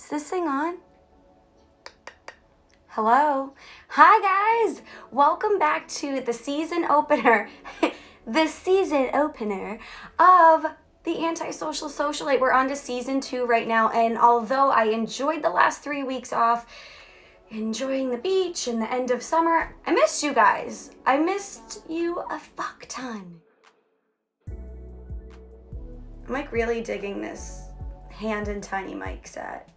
Is this thing on? Hello. Hi guys. Welcome back to the season opener. The season opener of the Antisocial Socialite. We're on to season 2 right now, and although I enjoyed the last 3 weeks off, enjoying the beach and the end of summer, I missed you guys. I missed you a fuck ton. I'm like really digging this hand and tiny mic set.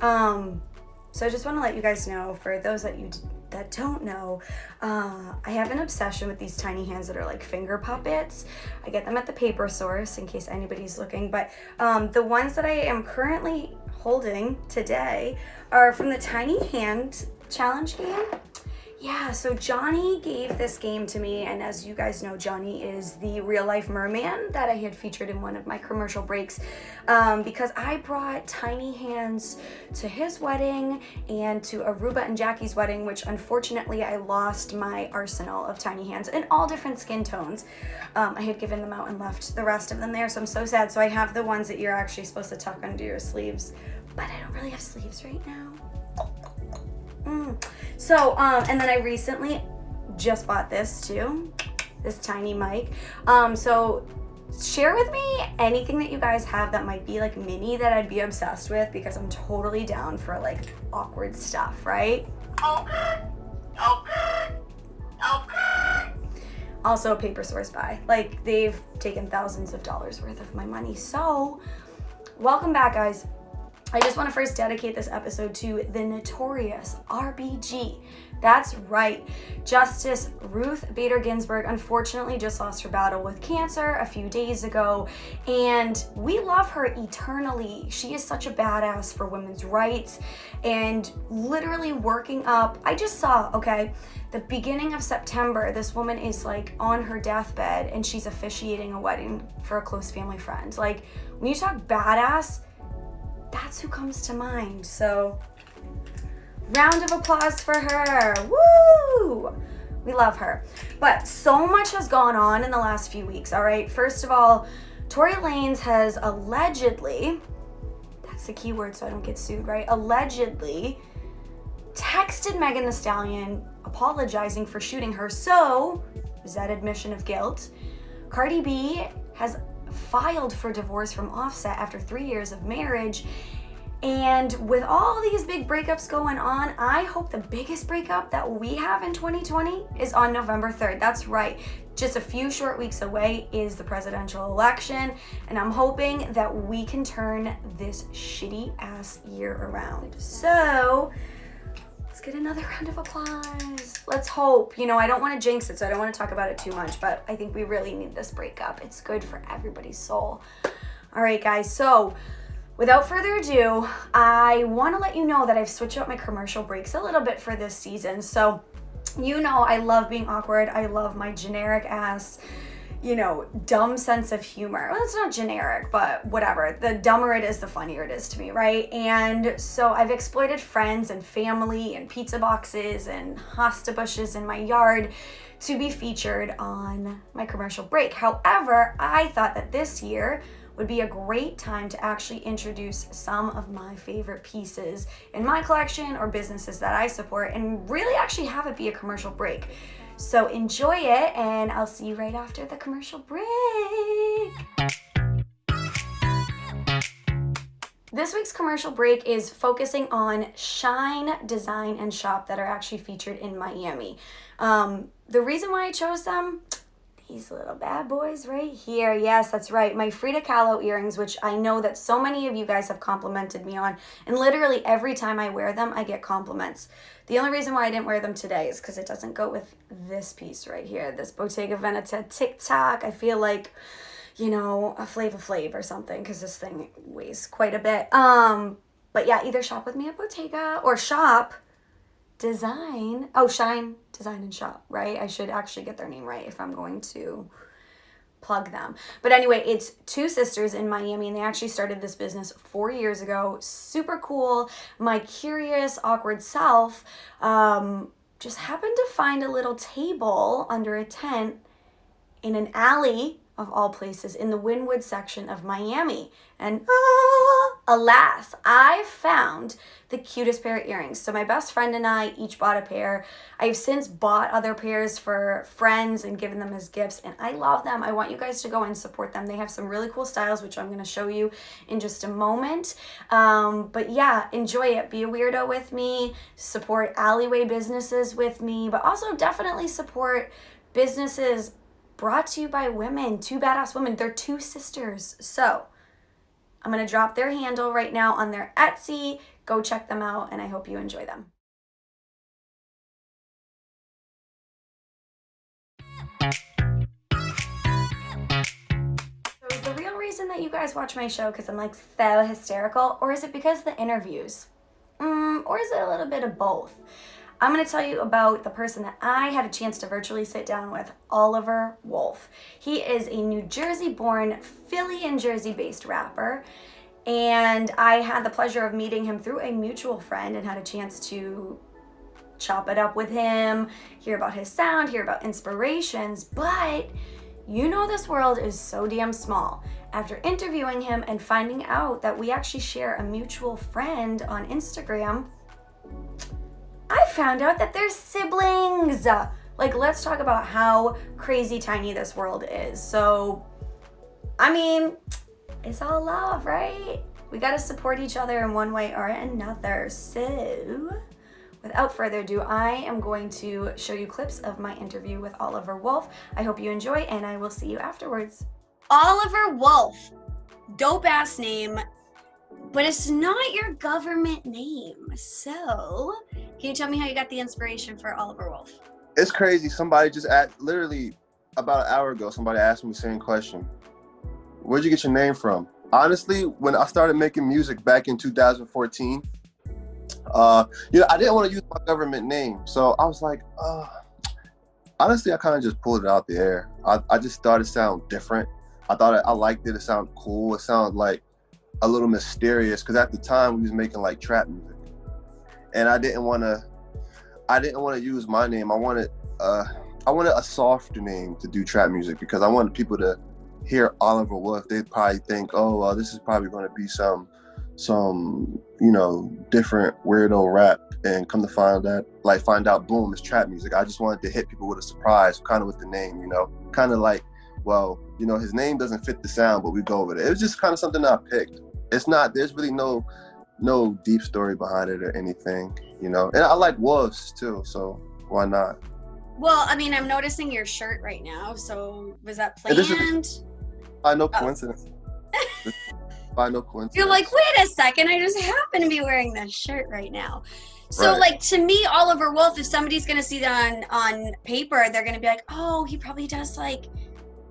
So I just want to let you guys know, for those that don't know, I have an obsession with these tiny hands that are like finger puppets. I get them at the paper source in case anybody's looking, but the ones that I am currently holding today are from the Tiny Hand Challenge game. Yeah, so Johnny gave this game to me, and as you guys know, Johnny is the real life merman that I had featured in one of my commercial breaks, because I brought tiny hands to his wedding and to Aruba and Jackie's wedding, which unfortunately I lost my arsenal of tiny hands in all different skin tones. I had given them out and left the rest of them there, so I'm so sad. So I have the ones that you're actually supposed to tuck under your sleeves, but I don't really have sleeves right now. So, and then I recently just bought this too, this tiny mic. So share with me anything that you guys have that might be like mini that I'd be obsessed with, because I'm totally down for like awkward stuff, right? Also a paper source buy. Like, they've taken thousands of dollars worth of my money. So welcome back, guys. I just want to first dedicate this episode to the notorious RBG. That's right. Justice Ruth Bader Ginsburg unfortunately just lost her battle with cancer a few days ago, and we love her eternally. She is such a badass for women's rights and literally working up. I just saw, the beginning of September, this woman is like on her deathbed and she's officiating a wedding for a close family friend. Like, when you talk badass, that's who comes to mind. So round of applause for her. Woo! We love her. But so much has gone on in the last few weeks, all right? First of all, Tory Lanez has allegedly, that's the key word so I don't get sued, right? Allegedly texted Megan Thee Stallion apologizing for shooting her. So, is that admission of guilt? Cardi B has filed for divorce from Offset after 3 years of marriage. And with all these big breakups going on, I hope the biggest breakup that we have in 2020 is on November 3rd. That's right. Just a few short weeks away is the presidential election, and I'm hoping that we can turn this shitty ass year around. So let's get another round of applause. Let's hope. I don't want to jinx it, so I don't want to talk about it too much, but I think we really need this breakup. It's good for everybody's soul. All right, guys. So without further ado, I want to let you know that I've switched up my commercial breaks a little bit for this season. So, I love being awkward. I love my generic ass, dumb sense of humor. Well, it's not generic, but whatever. The dumber it is, the funnier it is to me, right? And so I've exploited friends and family and pizza boxes and hosta bushes in my yard to be featured on my commercial break. However, I thought that this year would be a great time to actually introduce some of my favorite pieces in my collection or businesses that I support, and really actually have it be a commercial break. So enjoy it, and I'll see you right after the commercial break. This week's commercial break is focusing on Shine Design and Shop that are actually featured in Miami. The reason why I chose them, these little bad boys right here. Yes, that's right. My Frida Kahlo earrings, which I know that so many of you guys have complimented me on. And literally every time I wear them, I get compliments. The only reason why I didn't wear them today is because it doesn't go with this piece right here. This Bottega Veneta TikTok. I feel like, a Flava Flav or something, because this thing weighs quite a bit. But yeah, either shop with me at Bottega or shop Design. Oh, Shine Design and Shop, right? I should actually get their name right if I'm going to plug them. But anyway, it's two sisters in Miami, and they actually started this business 4 years ago. Super cool. My curious, awkward self just happened to find a little table under a tent in an alley of all places, in the Wynwood section of Miami. And alas, I found the cutest pair of earrings. So my best friend and I each bought a pair. I've since bought other pairs for friends and given them as gifts, and I love them. I want you guys to go and support them. They have some really cool styles, which I'm going to show you in just a moment. But yeah, enjoy it. Be a weirdo with me. Support alleyway businesses with me, but also definitely support businesses brought to you by women, two badass women. They're two sisters. So I'm going to drop their handle right now on their Etsy. Go check them out, and I hope you enjoy them. So is the real reason that you guys watch my show because I'm like so hysterical, or is it because of the interviews? Or is it a little bit of both? I'm going to tell you about the person that I had a chance to virtually sit down with, Oliver Wolff. He is a New Jersey-born, Philly and Jersey-based rapper, and I had the pleasure of meeting him through a mutual friend and had a chance to chop it up with him, hear about his sound, hear about inspirations, but you know this world is so damn small. After interviewing him and finding out that we actually share a mutual friend on Instagram, I found out that they're siblings. Like, let's talk about how crazy tiny this world is. So, I mean, it's all love, right? We gotta support each other in one way or another. So, without further ado, I am going to show you clips of my interview with Oliver Wolff. I hope you enjoy, and I will see you afterwards. Oliver Wolff, dope ass name, but it's not your government name. So, can you tell me how you got the inspiration for Oliver Wolff? It's crazy. Somebody just literally about an hour ago, somebody asked me the same question. Where'd you get your name from? Honestly, when I started making music back in 2014, I didn't want to use my government name. So I was like, honestly, I kind of just pulled it out the air. I just thought it sounded different. I thought I liked it. It sounded cool. It sounded like a little mysterious, because at the time we was making like trap music, and I didn't want to use my name. I wanted a softer name to do trap music, because I wanted people to hear Oliver Wolff. They'd probably think, oh, this is probably going to be some different weirdo rap, and come to find out, boom, it's trap music. I just wanted to hit people with a surprise, kind of with the name, kind of like, well, his name doesn't fit the sound, but we go with it. It was just kind of something I picked. There's really no deep story behind it or anything, and I like Wolves too, so why not? Well, I mean, I'm noticing your shirt right now, so was that planned? By no coincidence. By no coincidence. You're like, wait a second, I just happen to be wearing this shirt right now. So, right. Like, to me, Oliver Wolff, if somebody's going to see that on paper, they're going to be like, oh, he probably does, like,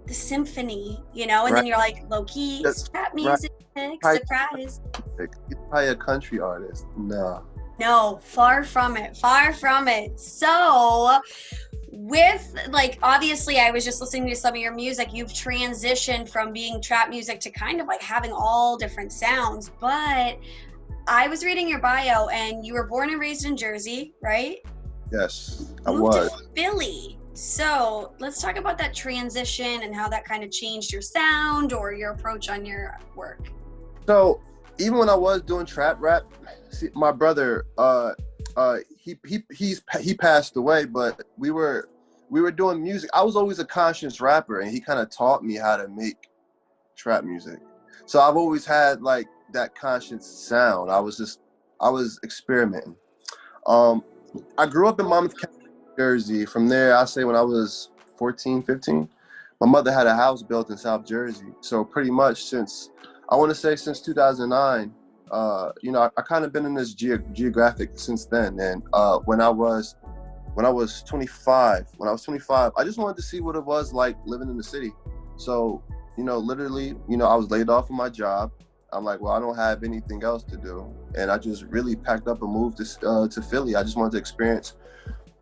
the symphony, and right. Then you're like, low-key, trap music, right. Surprise. He's probably a country artist. No, far from it. So, with, like, obviously, I was just listening to some of your music. You've transitioned from being trap music to kind of, like, having all different sounds, but I was reading your bio, and you were born and raised in Jersey, right? Yes, I was. Moved to Philly. So let's talk about that transition and how that kind of changed your sound or your approach on your work. So even when I was doing trap rap, see, my brother, he passed away, but we were doing music. I was always a conscious rapper, and he kind of taught me how to make trap music. So I've always had like that conscious sound. I was experimenting. I grew up in Monmouth County, Jersey. From there, I say when I was 14, 15, my mother had a house built in South Jersey. So pretty much since 2009, I kind of been in this geographic since then. And when I was 25, I just wanted to see what it was like living in the city. So, literally, I was laid off from my job. I'm like, well, I don't have anything else to do. And I just really packed up and moved to Philly. I just wanted to experience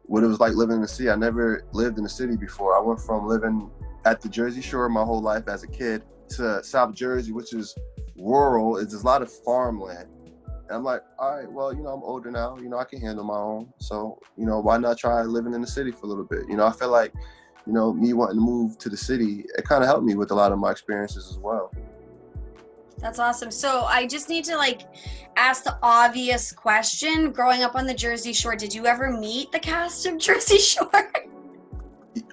what it was like living in the city. I never lived in the city before. I went from living at the Jersey Shore my whole life as a kid to South Jersey, which is rural. It's a lot of farmland. And I'm like, all right, well, I'm older now. I can handle my own. So, why not try living in the city for a little bit? I feel like, you know, me wanting to move to the city, it kind of helped me with a lot of my experiences as well. That's awesome. So I just need to like ask the obvious question. Growing up on the Jersey Shore, did you ever meet the cast of Jersey Shore?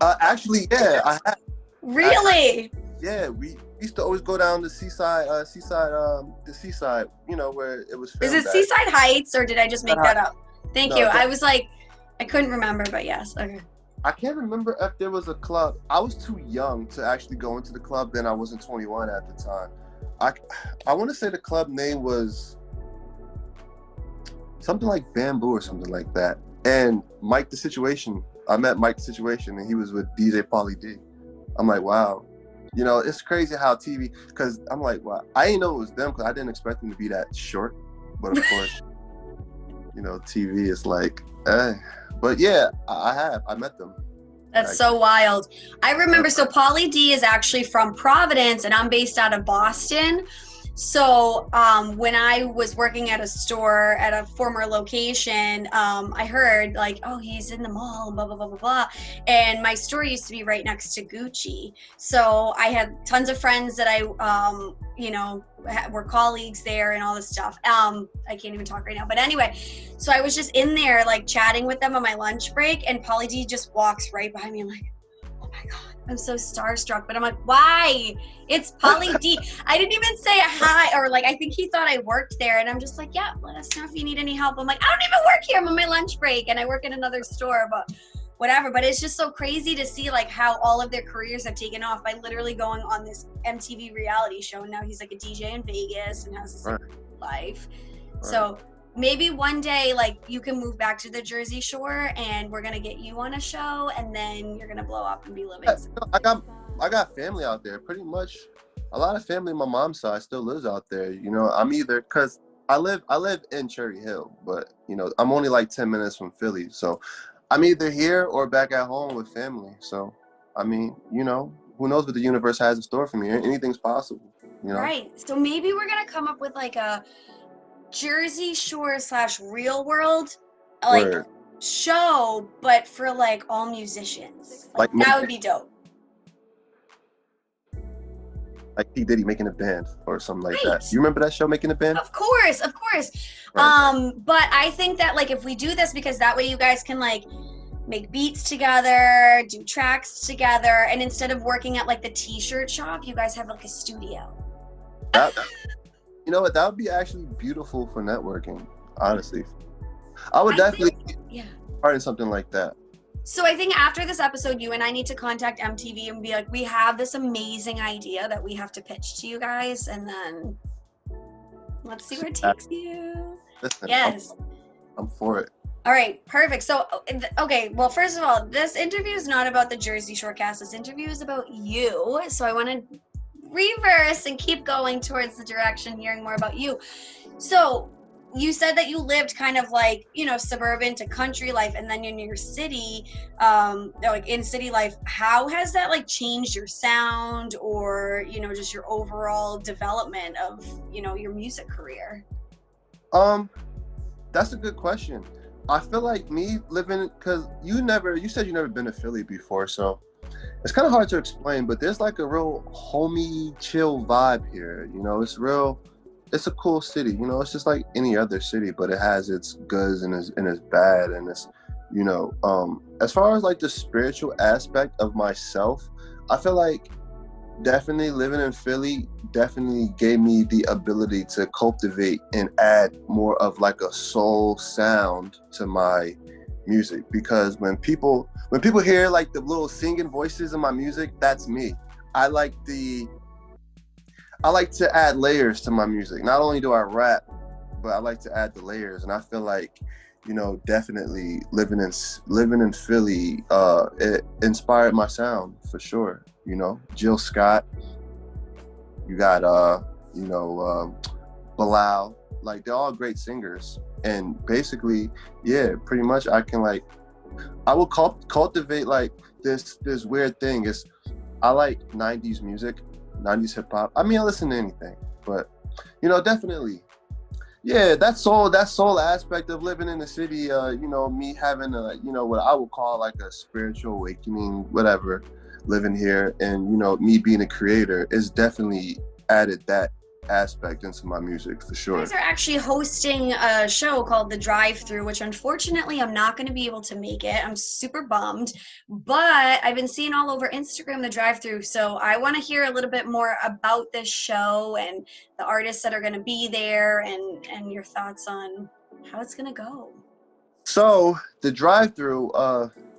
Actually, yeah, I have. Really? Yeah, we used to always go down the seaside, you know, where it was filmed. Is it Seaside Heights, or did I just make that up? Thank you. I was like, I couldn't remember, but yes. Okay. I can't remember if there was a club. I was too young to actually go into the club then. I wasn't 21 at the time. I want to say the club name was something like Bamboo or something like that. And Mike the Situation, I met Mike the Situation, and he was with DJ Pauly D. I'm like, wow. You know, it's crazy how TV, because I'm like, wow. I didn't know it was them because I didn't expect them to be that short. But of course, you know, TV is like, eh. But yeah, I met them. That's so wild. I remember, so Pauly D is actually from Providence, and I'm based out of Boston. So when I was working at a store at a former location, I heard like, oh, he's in the mall, blah, blah, blah, blah, blah. And my store used to be right next to Gucci. So I had tons of friends that I, you know, were colleagues there and all this stuff. I can't even talk right now. But anyway, so I was just in there like chatting with them on my lunch break, and Pauly D just walks right by me. I'm like, oh my God, I'm so starstruck. But I'm like, why? It's Pauly D. I didn't even say hi, or like, I think he thought I worked there. And I'm just like, yeah, let us know if you need any help. I'm like, I don't even work here. I'm on my lunch break and I work in another store, but whatever. But it's just so crazy to see like how all of their careers have taken off by literally going on this MTV reality show. And now he's like a DJ in Vegas and has this like, life. Right. So maybe one day, like, you can move back to the Jersey Shore and we're going to get you on a show, and then you're going to blow up and be living. I got family out there. Pretty much a lot of family on my mom's side still lives out there. You know, I'm either, because I live in Cherry Hill, but, you know, I'm only like 10 minutes from Philly. So I'm either here or back at home with family. So, I mean, you know, who knows what the universe has in store for me. Anything's possible, you know? Right. So maybe we're going to come up with like a Jersey Shore / Real World like show, but for like all musicians. Like that would be dope. Like P. Diddy making a band or something like that. You remember that show, Making a Band? Of course. Right. But I think that like if we do this, because that way you guys can like make beats together, do tracks together, and instead of working at like the t-shirt shop, you guys have like a studio. You know what? That would be actually beautiful for networking, honestly. I would definitely part in something like that. So I think after this episode, you and I need to contact MTV and be like, we have this amazing idea that we have to pitch to you guys, and then let's see where it takes you. Listen, yes. I'm for it. All right, perfect. So, okay, well, first of all, this interview is not about the Jersey Shore cast. This interview is about you. So I want to reverse and keep going towards the direction, hearing more about you. So you said that you lived kind of like, you know, suburban to country life, and then in your city, like in city life. How has that like changed your sound, or, you know, just your overall development of, you know, your music career? That's a good question. I feel like me living, because you said you never been to Philly before, so it's kind of hard to explain, but there's like a real homey, chill vibe here. You know, it's a cool city. You know, it's just like any other city, but it has its goods and its bad, and it's, you know, as far as like the spiritual aspect of myself, I feel like definitely living in Philly definitely gave me the ability to cultivate and add more of like a soul sound to my music, because when people hear like the little singing voices in my music, that's me. I like to add layers to my music. Not only do I rap, but I like to add the layers, and I feel like, you know, definitely living in Philly, it inspired my sound for sure. You know, Jill Scott, you got Bilal, like they're all great singers, and basically, yeah, pretty much I will cultivate like this weird thing. Is I like 90s music, 90s hip hop. I mean, I listen to anything, but, you know, definitely, Yeah, that soul aspect of living in the city, me having a, what I would call like a spiritual awakening, whatever, living here, and me being a creator is definitely added that aspect into my music for You sure. guys are actually hosting a show called The Drive-Through, which unfortunately I'm not going to be able to make it. I'm super bummed, but I've been seeing all over Instagram The Drive-Through, so I want to hear a little bit more about this show and the artists that are going to be there, and your thoughts on how it's going to go. So the drive-through,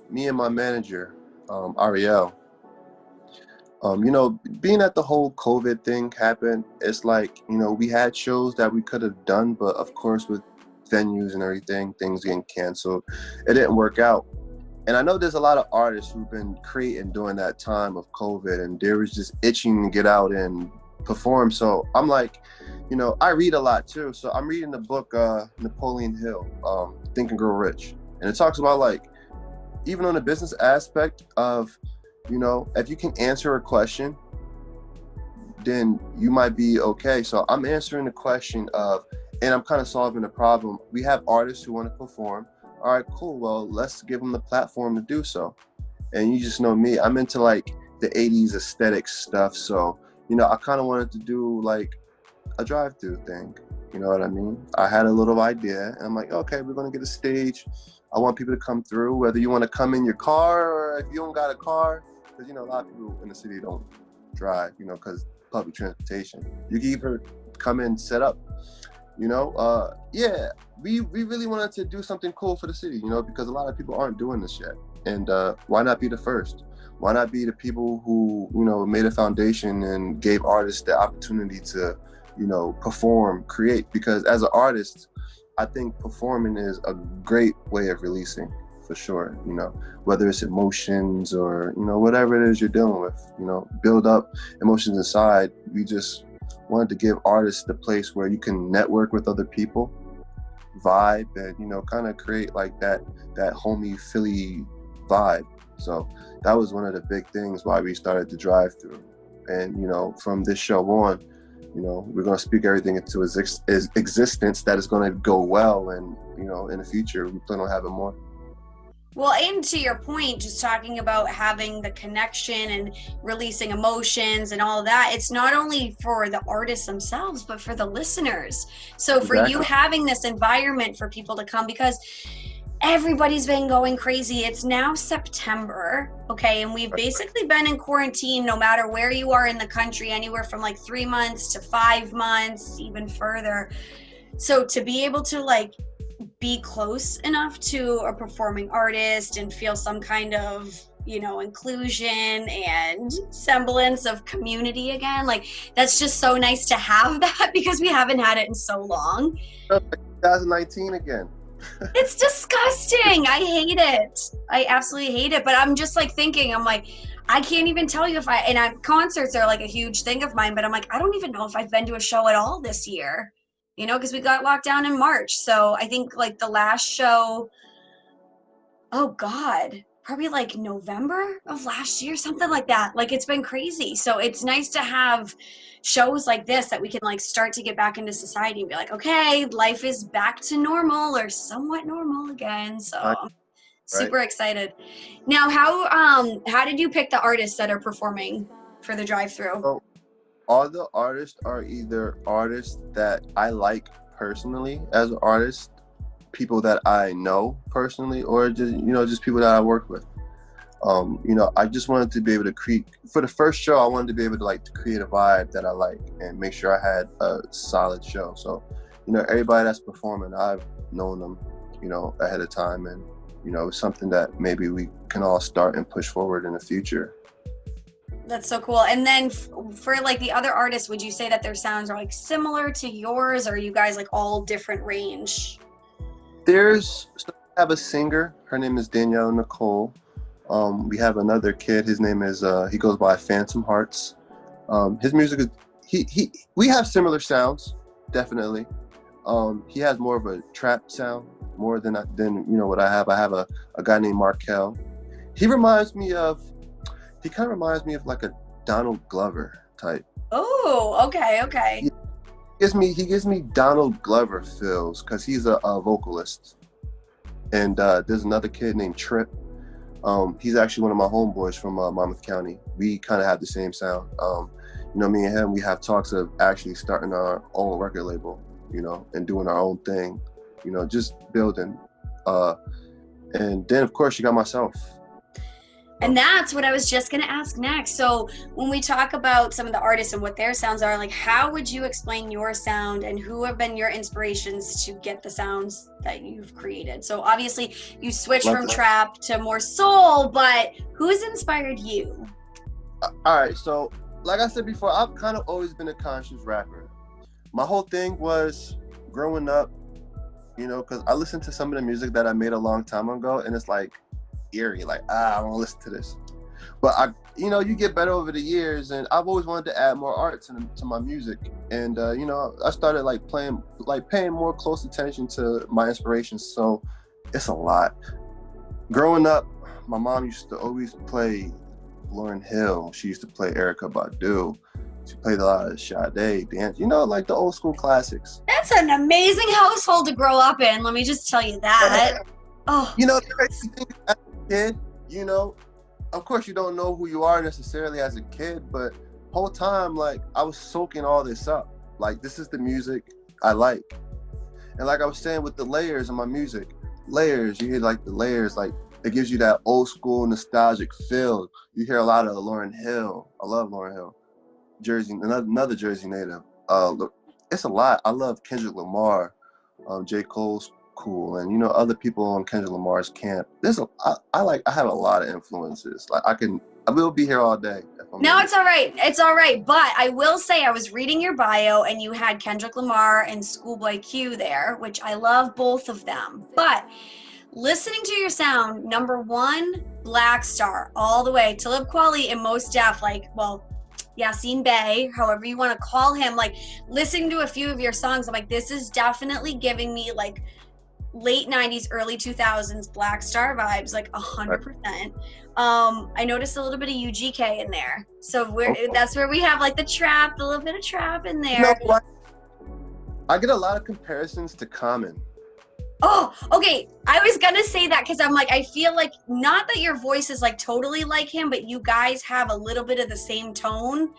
me and my manager, Ariel, being that the whole COVID thing happened, it's like, we had shows that we could have done, but of course with venues and everything, things getting canceled, it didn't work out. And I know there's a lot of artists who've been creating during that time of COVID, and they was just itching to get out and perform. So I'm like, I read a lot too. So I'm reading the book, Napoleon Hill, Think and Grow Rich. And it talks about like, even on the business aspect of, if you can answer a question, then you might be okay. So I'm answering the question of, and I'm kind of solving the problem. We have artists who want to perform. All right, cool. Well, let's give them the platform to do so. And you just know me, I'm into like the 80s aesthetic stuff. So, I kind of wanted to do like a drive-through thing. You know what I mean? I had a little idea, and I'm like, okay, we're going to get a stage. I want people to come through, whether you want to come in your car or if you don't got a car, because, a lot of people in the city don't drive, because public transportation. You can either come in, set up, yeah, we really wanted to do something cool for the city, because a lot of people aren't doing this yet. And why not be the first? Why not be the people who, made a foundation and gave artists the opportunity to, perform, create? Because as an artist, I think performing is a great way of releasing, for sure. Whether it's emotions or, whatever it is you're dealing with, build up emotions inside. We just wanted to give artists the place where you can network with other people, vibe, and, kind of create like that homey Philly vibe. So that was one of the big things why we started the drive-through. And, from this show on, we're going to speak everything into existence that is going to go well. And, in the future, we plan on having more. Well, and to your point, just talking about having the connection and releasing emotions and all of that, it's not only for the artists themselves, but for the listeners. So for you having this environment for people to come, because everybody's been going crazy. It's now September, okay? And we've basically been in quarantine no matter where you are in the country, anywhere from like 3 months to 5 months, even further. So to be able to like be close enough to a performing artist and feel some kind of, inclusion and semblance of community again, like that's just so nice to have that, because we haven't had it in so long. 2019 again. It's disgusting. I hate it. I absolutely hate it. But I'm just like thinking, I'm like, I can't even tell you concerts are like a huge thing of mine, but I'm like, I don't even know if I've been to a show at all this year, because we got locked down in March. So I think like the last show, oh God, probably like November of last year, something like that. Like it's been crazy. So it's nice to have shows like this that we can like start to get back into society and be like, okay, life is back to normal or somewhat normal again. So I'm super excited. Now, how did you pick the artists that are performing for the drive-through? So all the artists are either artists that I like personally as an artist, people that I know personally, or just, just people that I work with. I just wanted to be able to create, for the first show, I wanted to be able to create a vibe that I like and make sure I had a solid show. So, everybody that's performing, I've known them, ahead of time, and, it's something that maybe we can all start and push forward in the future. That's so cool. And then for like the other artists, would you say that their sounds are like similar to yours, or are you guys like all different range? I have a singer, her name is Danielle Nicole. We have another kid, his name is, he goes by Phantom Hearts. His music is, we have similar sounds, definitely. He has more of a trap sound, more than what I have. I have a guy named Markel. He kind of reminds me of like a Donald Glover type. Oh, okay. Yeah. He gives me Donald Glover feels because he's a vocalist, and there's another kid named Trip. He's actually one of my homeboys from Monmouth County. We kind of have the same sound. Me and him, we have talks of actually starting our own record label, and doing our own thing, just building. And then, of course, you got myself. And that's what I was just going to ask next. So when we talk about some of the artists and what their sounds are, like, how would you explain your sound and who have been your inspirations to get the sounds that you've created? So obviously you switched from trap to more soul, but who's inspired you? All right. So like I said before, I've kind of always been a conscious rapper. My whole thing was growing up, because I listened to some of the music that I made a long time ago, and it's like, eerie, like I want to listen to this, but you get better over the years, and I've always wanted to add more art to my music, and I started paying more close attention to my inspirations. So it's a lot. Growing up, my mom used to always play Lauryn Hill. She used to play Erykah Badu. She played a lot of Sade, dance, like the old school classics. That's an amazing household to grow up in, let me just tell you that. Oh, kid, of course you don't know who you are necessarily as a kid, but whole time, like, I was soaking all this up. Like, this is the music I like. And like I was saying with the layers in my music, you hear like the layers, like it gives you that old school nostalgic feel. You hear a lot of Lauryn Hill. I love Lauryn Hill. Jersey, another Jersey native. It's a lot. I love Kendrick Lamar, J. Cole's cool, and other people on Kendrick Lamar's camp. I have a lot of influences. Like I will be here all day. No, it's all right. But I will say, I was reading your bio and you had Kendrick Lamar and Schoolboy Q there, which I love both of them. But listening to your sound, number one, Black Star, all the way, Talib Kweli and Mos Def, Yasin Bey, however you want to call him, like listening to a few of your songs, I'm like, this is definitely giving me like late 90s, early 2000s Black Star vibes, like 100%. I noticed a little bit of UGK in there. So that's where we have like a little bit of trap in there. I get a lot of comparisons to Common. Oh, okay. I was gonna say that because I'm like, I feel like, not that your voice is like totally like him, but you guys have a little bit of the same tone,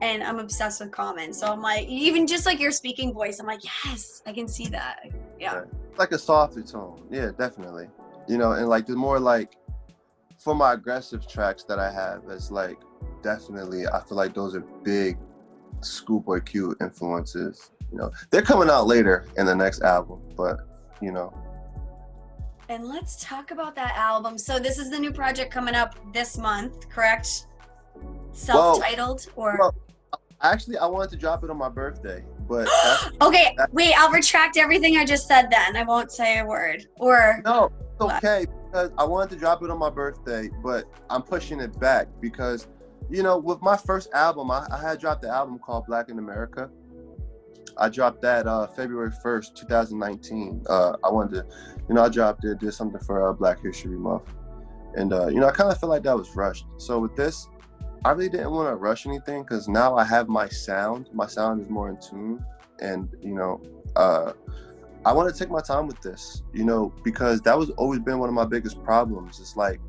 and I'm obsessed with Common. So I'm like, even just like your speaking voice, I'm like, yes, I can see that. Yeah. Like a softer tone. Yeah, definitely. And like the more like, for my aggressive tracks that I have, it's like, definitely, I feel like those are big Schoolboy Q influences. They're coming out later in the next album, but And let's talk about that album. So this is the new project coming up this month, correct? Self-titled, Actually, I wanted to drop it on my birthday, but okay, wait, I'll retract everything I just said then. I won't say a word. Or no, it's okay, because I wanted to drop it on my birthday, but I'm pushing it back because, with my first album, I had dropped the album called Black in America. I dropped that February 1st, 2019. I wanted to, I dropped it, did something for Black History Month. And, I kind of feel like that was rushed. So with this, I really didn't want to rush anything because now I have my sound. My sound is more in tune. And, I want to take my time with this, because that was always been one of my biggest problems. It's like,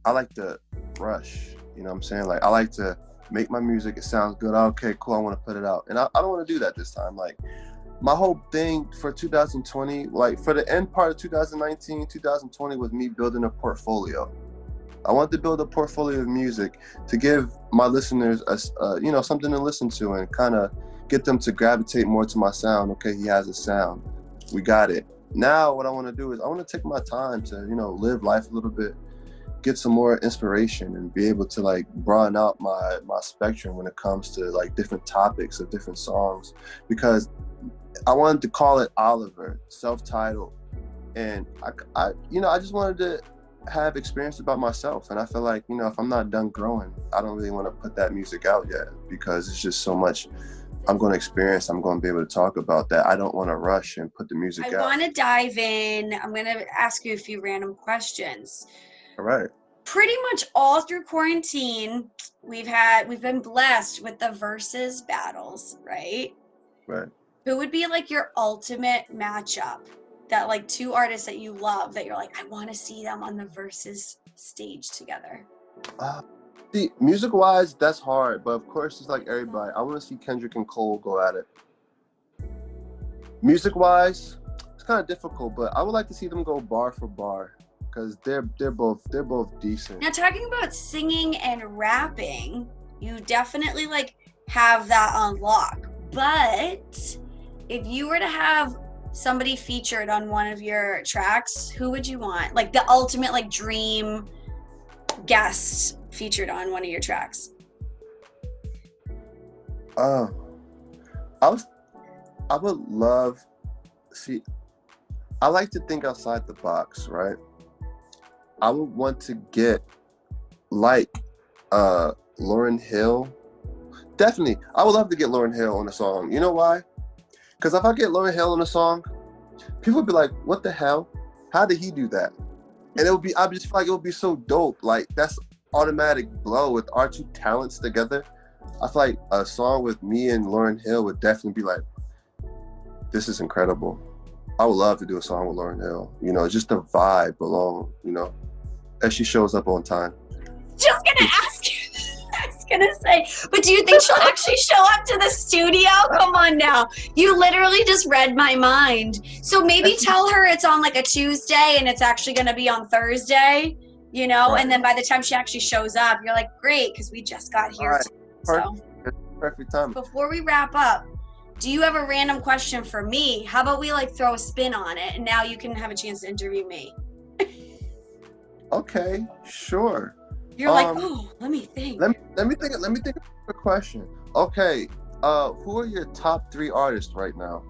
I like to rush, you know what I'm saying? Like, I like to make my music, it sounds good, okay, cool, I want to put it out. And I don't want to do that this time. Like, my whole thing for 2020, like for the end part of 2019, 2020 was me building a portfolio. I wanted to build a portfolio of music to give my listeners, something to listen to and kind of get them to gravitate more to my sound. Okay, he has a sound. We got it. Now what I want to do is I want to take my time to, live life a little bit, get some more inspiration and be able to like broaden out my spectrum when it comes to like different topics of different songs, because I wanted to call it Oliver, self-titled. And I just wanted to have experience about myself. And I feel like, if I'm not done growing, I don't really want to put that music out yet because it's just so much I'm going to experience. I'm going to be able to talk about that. I don't want to rush and put the music out. I want to dive in. I'm going to ask you a few random questions. All right. Pretty much all through quarantine, we've been blessed with the versus battles, right? Right. Who would be like your ultimate matchup? That like two artists that you love that you're like, I want to see them on the Versus stage together. See, music-wise, that's hard, but of course, it's like everybody. I want to see Kendrick and Cole go at it. Music-wise, it's kind of difficult, but I would like to see them go bar for bar because they're both decent. Now, talking about singing and rapping, you definitely like have that on lock. But if you were to have somebody featured on one of your tracks, who would you want? Like the ultimate like dream guest featured on one of your tracks. I would love see. I like to think outside the box, right? I would want to get like Lauryn Hill. Definitely, I would love to get Lauryn Hill on a song. You know why? Because if I get Lauryn Hill on a song, people would be like, "What the hell? How did he do that?" And it would be, I just feel like it would be so dope. Like that's automatic blow with our two talents together. I feel like a song with me and Lauryn Hill would definitely be like, this is incredible. I would love to do a song with Lauryn Hill. You know, just the vibe alone. You know, as she shows up on time. Just gonna ask you. I was gonna say, but do you think she'll actually show up to the studio? Come on now. You literally just read my mind. So maybe tell her it's on like a Tuesday and it's actually gonna be on Thursday, you know? Right. And then by the time she actually shows up, you're like, great, because we just got here. Right. So Perfect time. before we wrap up, do you have a random question for me? How about we like throw a spin on it and now you can have a chance to interview me? Okay, sure. You're like, oh, let me think. Let me think of a question. Okay, who are your top 3 artists right now?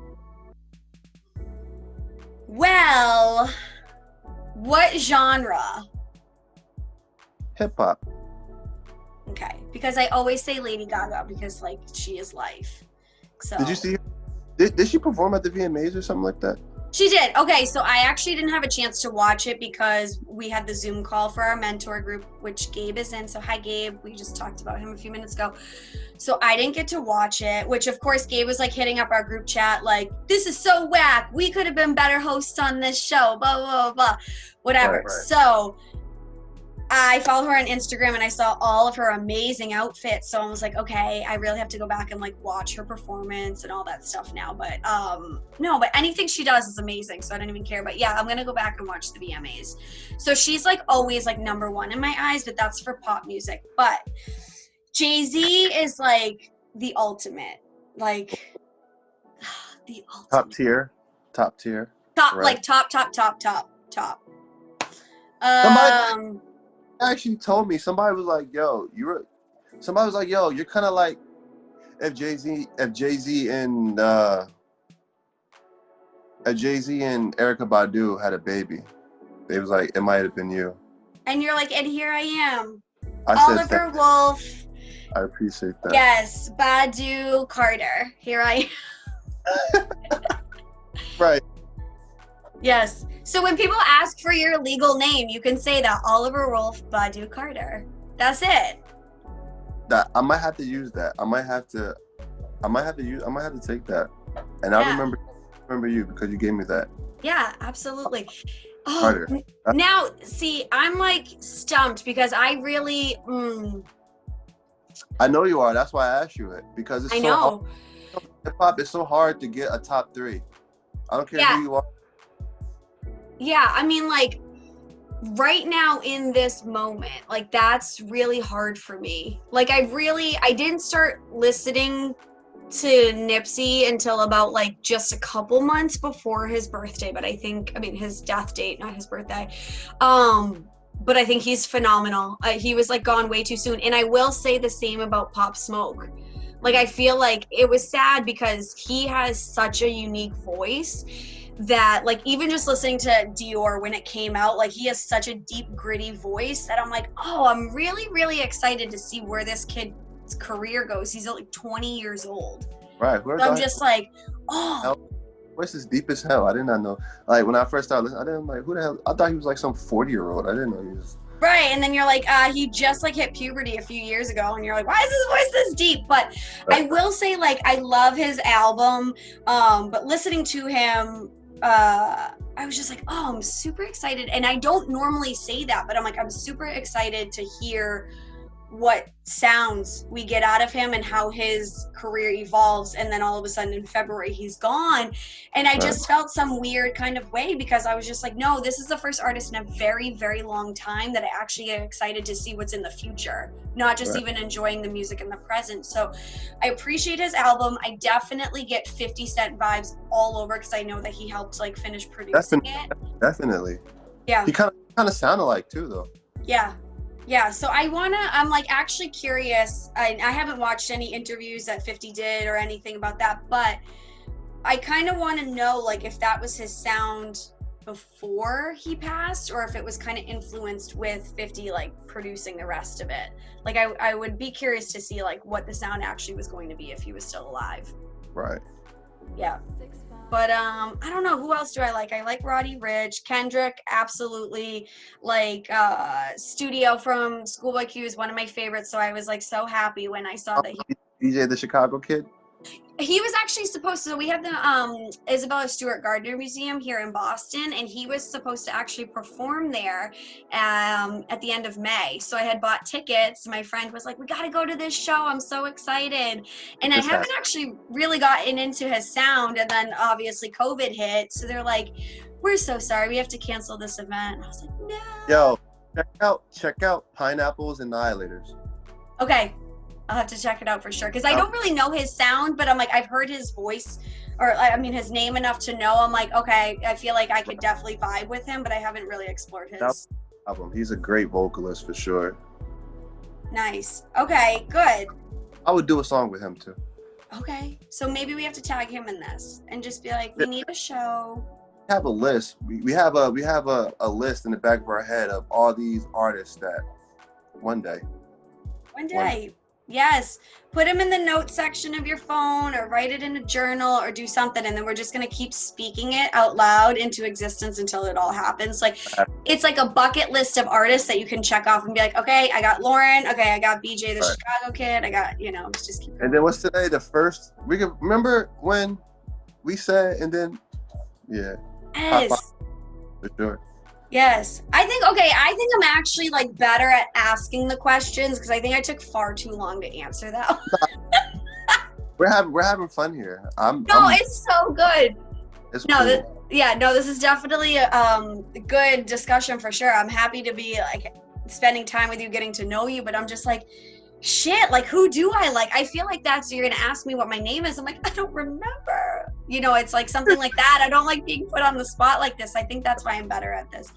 Well, what genre? Hip hop. Okay, because I always say Lady Gaga because like she is life. So Did you see her? Did she perform at the VMAs or something like that? she did. Okay, so I actually didn't have a chance to watch it because we had the Zoom call for our mentor group, which Gabe is in. So hi, Gabe. We just talked about him a few minutes ago. So I didn't get to watch it, which of course Gabe was like hitting up our group chat like, this is so whack. We could have been better hosts on this show, blah, blah, blah, whatever. Right. So I followed her on Instagram and I saw all of her amazing outfits. So I was like, okay, I really have to go back and like watch her performance and all that stuff now. But no, but anything she does is amazing. So I don't even care. But yeah, I'm going to go back and watch the VMAs. So she's like always like number 1 in my eyes, but that's for pop music. But Jay-Z is like the ultimate, like the ultimate. Top tier. Top, right. like top. Somebody actually told me, somebody was like, yo, you're kind of like if Jay-Z and Erykah Badu had a baby. They was like, it might have been you. And you're like, and here I am. I Oliver said Wolff. I appreciate that. Yes, Badu Carter. Here I am. Right. Yes. So when people ask for your legal name, you can say that Oliver Wolff Badu Carter. That's it. That I might have to use that. I might have to take that. And I remember you because you gave me that. Yeah, absolutely. Oh, Carter. Now, see, I'm like stumped because I really I know you are. That's why I asked you it, because it's know. Hip hop is so hard to get a top 3. I don't care who you are. Yeah, I mean, like, right now in this moment, like, that's really hard for me. Like, I didn't start listening to Nipsey until about, like, just a couple months before his birthday, but his death date, not his birthday. But I think he's phenomenal. He was, like, gone way too soon. And I will say the same about Pop Smoke. Like, I feel like it was sad because he has such a unique voice that, like, even just listening to Dior when it came out, like, he has such a deep, gritty voice that I'm like, oh, I'm really, really excited to see where this kid's career goes. He's like 20 years old. Right. So I'm just like, oh. Voice is deep as hell. I did not know. Like, when I first started listening, I didn't like, who the hell? I thought he was like some 40-year-old. I didn't know he was. Right, and then you're like, he just like hit puberty a few years ago, and you're like, why is his voice this deep? But I will say, like, I love his album, but listening to him, I was just like, oh, I'm super excited. And I don't normally say that, but I'm like, I'm super excited to hear what sounds we get out of him and how his career evolves. And then all of a sudden in February he's gone, and I just felt some weird kind of way, because I was just like, no, this is the first artist in a very, very long time that I actually get excited to see what's in the future, not just even enjoying the music in the present. So I appreciate his album. I definitely get 50 Cent vibes all over, because I know that he helped like finish producing it. Definitely. Yeah, he kind of sounded like too, though. Yeah, so I'm like actually curious. I haven't watched any interviews that 50 did or anything about that, but I kind of want to know, like, if that was his sound before he passed, or if it was kind of influenced with 50 like producing the rest of it. Like, I would be curious to see like what the sound actually was going to be if he was still alive. Right. Yeah. But I don't know, who else do I like? I like Roddy Ricch. Kendrick, absolutely. Like Studio from Schoolboy Q is one of my favorites, so I was like so happy when I saw that DJ the Chicago Kid. He was actually supposed to, we have the Isabella Stewart Gardner Museum here in Boston, and he was supposed to actually perform there at the end of May. So I had bought tickets. My friend was like, we got to go to this show. I'm so excited. And I haven't actually really gotten into his sound. And then obviously COVID hit. So they're like, we're so sorry, we have to cancel this event. And I was like, no. Yo, check out Pineapples Annihilators. Okay. I'll have to check it out for sure, because I don't really know his sound, but I'm like, I've heard his voice, or I mean his name enough to know. I'm like, okay, I feel like I could definitely vibe with him, but I haven't really explored his album. He's a great vocalist for sure. Nice. Okay, good. I would do a song with him too. Okay, so maybe we have to tag him in this and just be like, we need a show. We have a list. We have a list in the back of our head of all these artists that one day. Yes, put them in the notes section of your phone, or write it in a journal, or do something, and then we're just going to keep speaking it out loud into existence until it all happens. Like, it's like a bucket list of artists that you can check off and be like, okay, I got Lauren, okay, I got BJ the Chicago Kid, I got, just keep going. And then what's today? The first, we can remember when we said, and then yes, for sure. Yes. I think I'm actually like better at asking the questions, because I think I took far too long to answer that. We're having fun here. It's so good. It's cool. This is definitely a good discussion for sure. I'm happy to be like spending time with you, getting to know you, but I'm just like, shit, like, who do I like? I feel like you're gonna ask me what my name is. I'm like, I don't remember. It's like something like that. I don't like being put on the spot like this. I think that's why I'm better at this.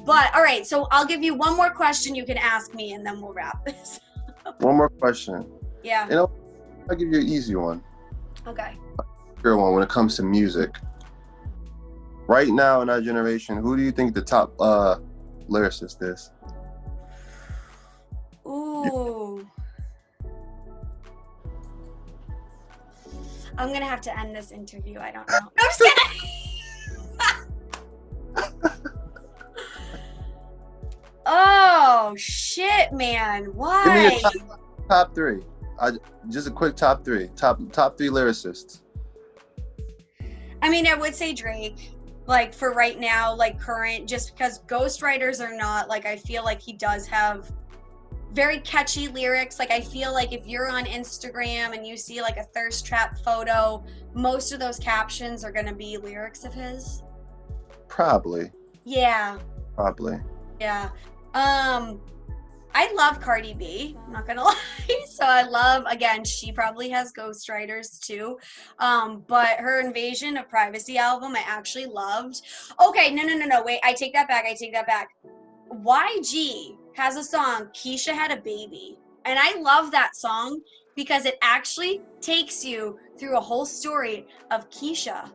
But all right, so I'll give you one more question you can ask me, and then we'll wrap this. One more question. Yeah. I'll give you an easy one. Okay. Good one when it comes to music. Right now in our generation, who do you think the top lyricist is? Ooh. I'm going to have to end this interview. I don't know. No, I'm just kidding. Oh, shit, man. Why? Give me your top three. Just a quick top three. Top three lyricists. I mean, I would say Drake. Like, for right now, like current, just because ghostwriters are not, like, I feel like he does have very catchy lyrics. Like, I feel like if you're on Instagram and you see like a thirst trap photo, most of those captions are going to be lyrics of his. Probably. Yeah. I love Cardi B, I'm not gonna lie. So I love, again, she probably has ghostwriters too. But her Invasion of Privacy album, I actually loved. Okay, no, wait, I take that back. YG has a song, Keisha Had a Baby. And I love that song because it actually takes you through a whole story of Keisha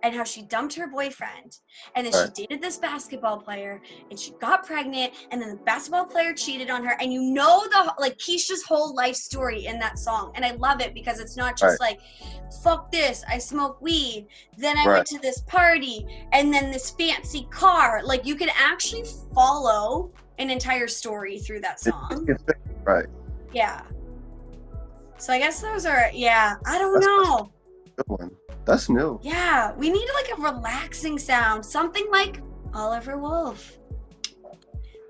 and how she dumped her boyfriend. And then she dated this basketball player and she got pregnant, and then the basketball player cheated on her. And Keisha's whole life story in that song. And I love it because it's not just like, fuck this, I smoke weed, then I went to this party, and then this fancy car. Like, you can actually follow an entire story through that song. Right. Yeah. So I guess those are, I don't That's know. a good one. That's new. Yeah, we need like a relaxing sound, something like Oliver Wolff.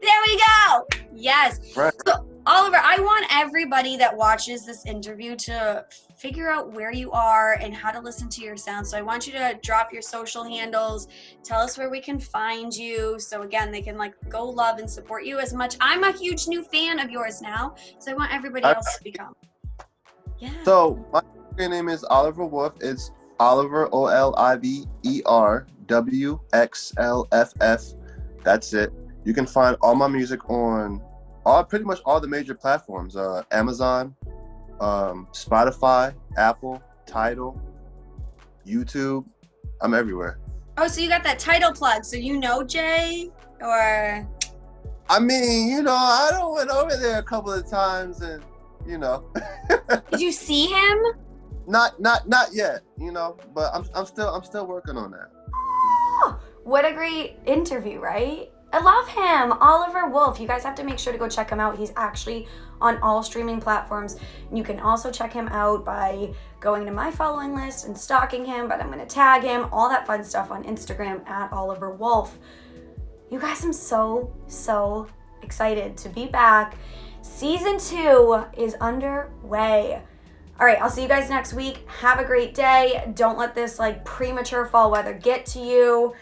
There we go. Yes. Right. So Oliver, I want everybody that watches this interview to figure out where you are and how to listen to your sound. So I want you to drop your social handles, tell us where we can find you. So again, they can like go love and support you as much. I'm a huge new fan of yours now, so I want everybody else to become. Yeah. So my Instagram name is Oliver Wolff. It's Oliver OLIVERWXLFF. That's it. You can find all my music on pretty much all the major platforms: Amazon, Spotify, Apple, Tidal, YouTube. I'm everywhere. Oh, so you got that title plug. So you know Jay, or? I mean, I went over there a couple of times, and Did you see him? not yet, but I'm still working on that. Oh, what a great interview, right? I love him, Oliver Wolff. You guys have to make sure to go check him out. He's actually on all streaming platforms. And you can also check him out by going to my following list and stalking him, but I'm going to tag him, all that fun stuff on Instagram at Oliver Wolff. You guys, I'm so excited to be back. Season 2 is underway. All right, I'll see you guys next week. Have a great day. Don't let this like premature fall weather get to you.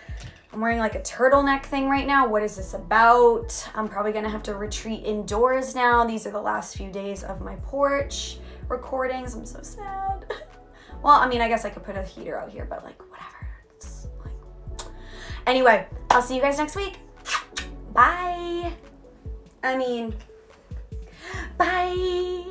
I'm wearing like a turtleneck thing right now. What is this about? I'm probably gonna have to retreat indoors now. These are the last few days of my porch recordings. I'm so sad. Well, I mean, I guess I could put a heater out here, but like whatever. It's like... Anyway, I'll see you guys next week. Bye. Bye.